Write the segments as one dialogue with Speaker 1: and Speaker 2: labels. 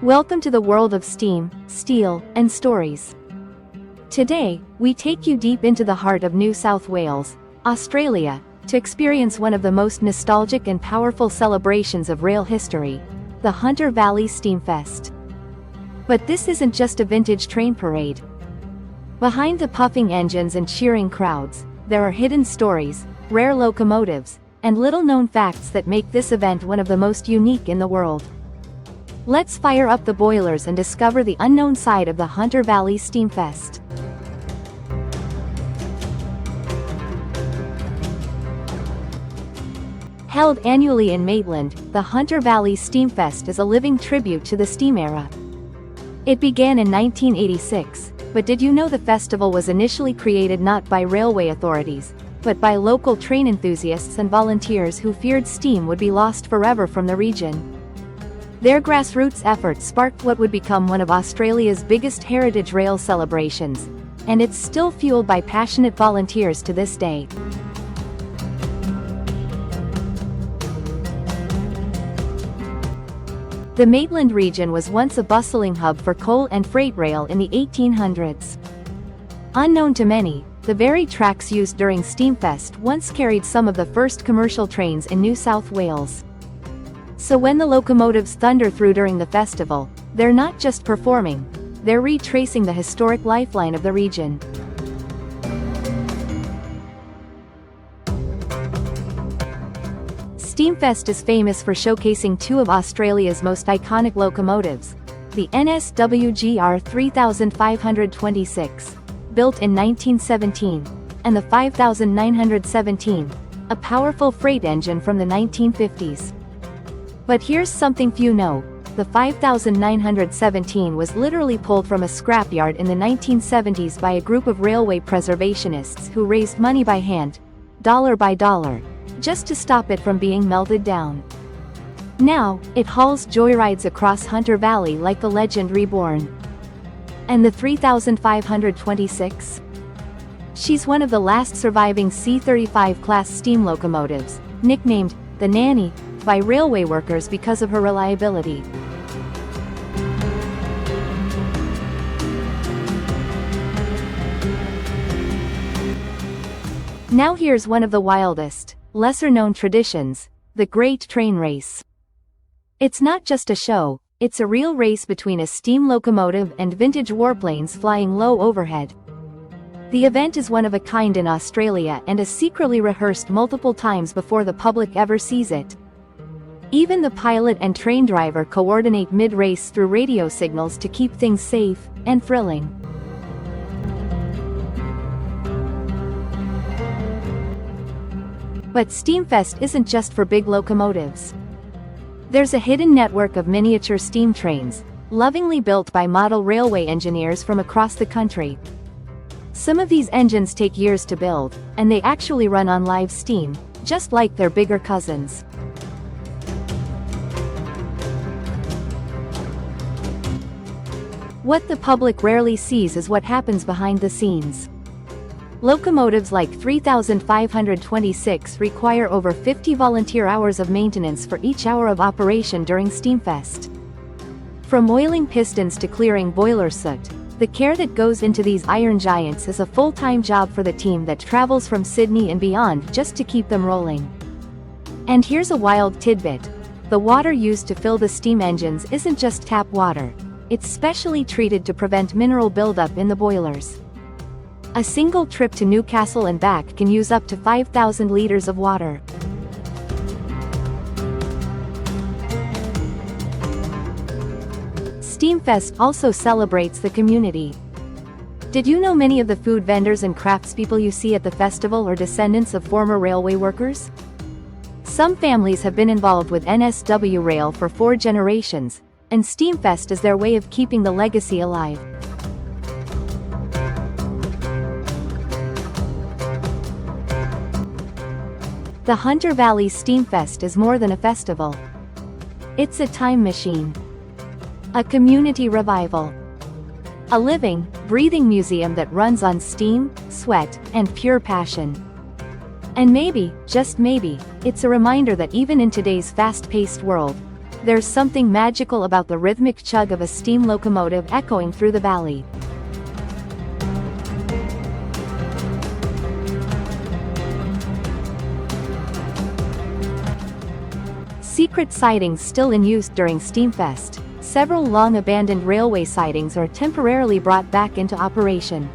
Speaker 1: Welcome to the world of steam, steel, and stories. Today, we take you deep into the heart of New South Wales, Australia, to experience one of the most nostalgic and powerful celebrations of rail history, the Hunter Valley Steamfest. But this isn't just a vintage train parade. Behind the puffing engines and cheering crowds, there are hidden stories, rare locomotives, and little-known facts that make this event one of the most unique in the world. Let's fire up the boilers and discover the unknown side of the Hunter Valley Steamfest. Held annually in Maitland, the Hunter Valley Steamfest is a living tribute to the steam era. It began in 1986, but did you know the festival was initially created not by railway authorities, but by local train enthusiasts and volunteers who feared steam would be lost forever from the region. Their grassroots efforts sparked what would become one of Australia's biggest heritage rail celebrations, and it's still fueled by passionate volunteers to this day. The Maitland region was once a bustling hub for coal and freight rail in the 1800s. Unknown to many, the very tracks used during Steamfest once carried some of the first commercial trains in New South Wales. So when the locomotives thunder through during the festival, they're not just performing, they're retracing the historic lifeline of the region. Steamfest is famous for showcasing two of Australia's most iconic locomotives, the NSWGR 3526, built in 1917, and the 5917, a powerful freight engine from the 1950s. But here's something few know, the 5917 was literally pulled from a scrapyard in the 1970s by a group of railway preservationists who raised money by hand, dollar by dollar, just to stop it from being melted down. Now, it hauls joyrides across Hunter Valley like the legend reborn. And the 3526? She's one of the last surviving C-35 class steam locomotives, nicknamed the Nanny by railway workers because of her reliability. Now here's one of the wildest, lesser-known traditions, the Great Train Race. It's not just a show, it's a real race between a steam locomotive and vintage warplanes flying low overhead. The event is one of a kind in Australia and is secretly rehearsed multiple times before the public ever sees it. Even the pilot and train driver coordinate mid-race through radio signals to keep things safe and thrilling. But Steamfest isn't just for big locomotives. There's a hidden network of miniature steam trains, lovingly built by model railway engineers from across the country. Some of these engines take years to build, and they actually run on live steam, just like their bigger cousins. What the public rarely sees is what happens behind the scenes. Locomotives like 3526 require over 50 volunteer hours of maintenance for each hour of operation during Steamfest. From oiling pistons to clearing boiler soot, the care that goes into these iron giants is a full-time job for the team that travels from Sydney and beyond just to keep them rolling. And here's a wild tidbit: the water used to fill the steam engines isn't just tap water. It's specially treated to prevent mineral buildup in the boilers. A single trip to Newcastle and back can use up to 5,000 liters of water. Steamfest also celebrates the community. Did you know many of the food vendors and craftspeople you see at the festival are descendants of former railway workers? Some families have been involved with NSW Rail for 4 generations, and Steamfest is their way of keeping the legacy alive. The Hunter Valley Steamfest is more than a festival. It's a time machine. A community revival. A living, breathing museum that runs on steam, sweat, and pure passion. And maybe, just maybe, it's a reminder that even in today's fast-paced world, There's something magical about the rhythmic chug of a steam locomotive echoing through the valley. Secret sidings still in use during Steamfest. Several long-abandoned railway sidings are temporarily brought back into operation.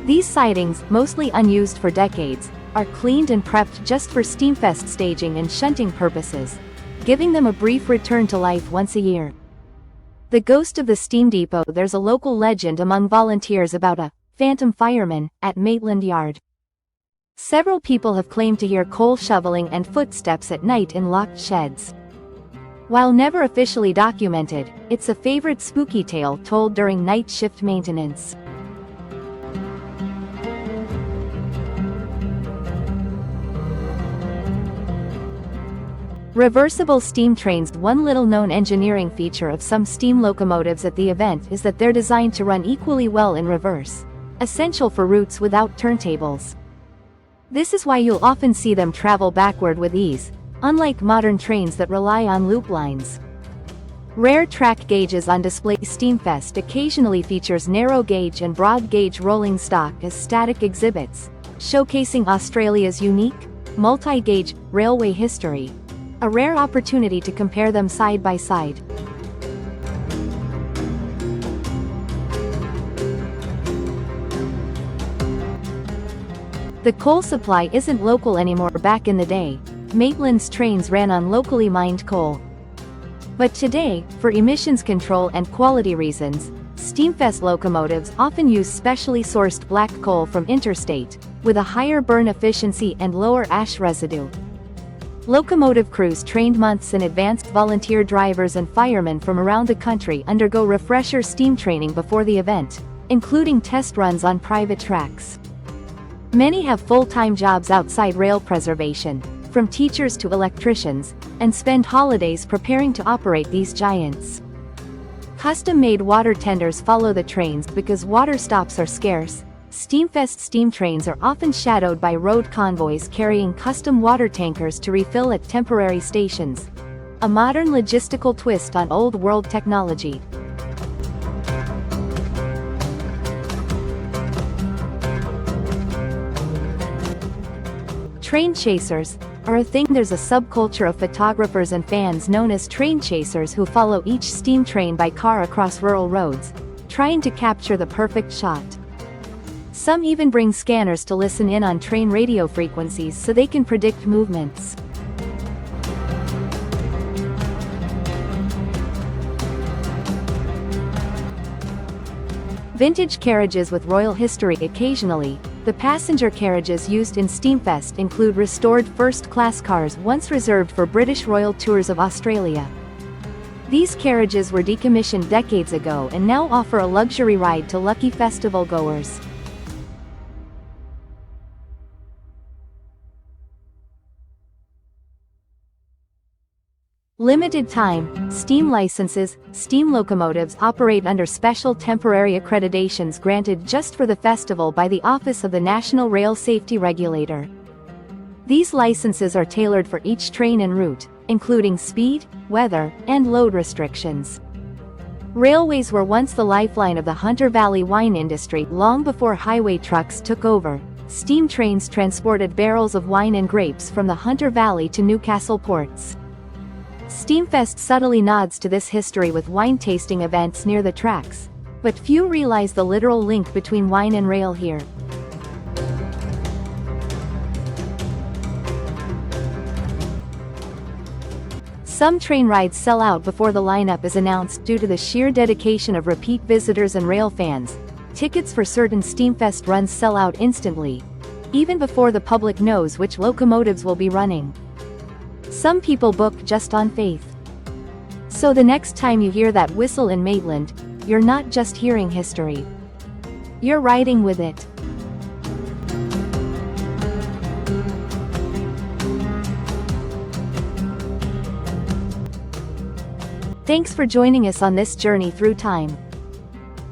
Speaker 1: These sidings, mostly unused for decades, are cleaned and prepped just for Steamfest staging and shunting purposes, giving them a brief return to life once a year. The ghost of the steam depot. There's a local legend among volunteers about a phantom fireman at Maitland Yard. Several people have claimed to hear coal shoveling and footsteps at night in locked sheds. While never officially documented, it's a favorite spooky tale told during night shift maintenance. Reversible steam trains. One little-known engineering feature of some steam locomotives at the event is that they're designed to run equally well in reverse, essential for routes without turntables. This is why you'll often see them travel backward with ease, unlike modern trains that rely on loop lines. Rare track gauges on display. Steamfest occasionally features narrow gauge and broad gauge rolling stock as static exhibits, showcasing Australia's unique, multi-gauge, railway history. A rare opportunity to compare them side by side. The coal supply isn't local anymore. Back in the day, Maitland's trains ran on locally mined coal. But today, for emissions control and quality reasons, Steamfest locomotives often use specially sourced black coal from interstate, with a higher burn efficiency and lower ash residue. Locomotive crews trained months in advance. Volunteer drivers and firemen from around the country undergo refresher steam training before the event, including test runs on private tracks. Many have full-time jobs outside rail preservation, from teachers to electricians, and spend holidays preparing to operate these giants. Custom-made water tenders follow the trains because water stops are scarce. Steamfest steam trains are often shadowed by road convoys carrying custom water tankers to refill at temporary stations. A modern logistical twist on old-world technology. Train chasers are a thing. There's a subculture of photographers and fans known as train chasers who follow each steam train by car across rural roads, trying to capture the perfect shot. Some even bring scanners to listen in on train radio frequencies so they can predict movements. Vintage carriages with royal history. Occasionally, the passenger carriages used in Steamfest include restored first-class cars once reserved for British royal tours of Australia. These carriages were decommissioned decades ago and now offer a luxury ride to lucky festival goers. Limited time, steam licenses. Steam locomotives operate under special temporary accreditations granted just for the festival by the Office of the National Rail Safety Regulator. These licenses are tailored for each train and route, including speed, weather, and load restrictions. Railways were once the lifeline of the Hunter Valley wine industry. Long before highway trucks took over, steam trains transported barrels of wine and grapes from the Hunter Valley to Newcastle ports. Steamfest subtly nods to this history with wine-tasting events near the tracks, but few realize the literal link between wine and rail here. Some train rides sell out before the lineup is announced due to the sheer dedication of repeat visitors and rail fans. Tickets for certain Steamfest runs sell out instantly, even before the public knows which locomotives will be running. Some people book just on faith. So the next time you hear that whistle in Maitland, you're not just hearing history. You're riding with it. Thanks for joining us on this journey through time.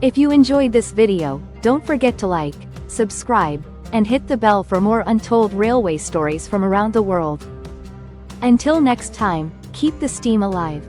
Speaker 1: If you enjoyed this video, don't forget to like, subscribe, and hit the bell for more untold railway stories from around the world. Until next time, keep the steam alive.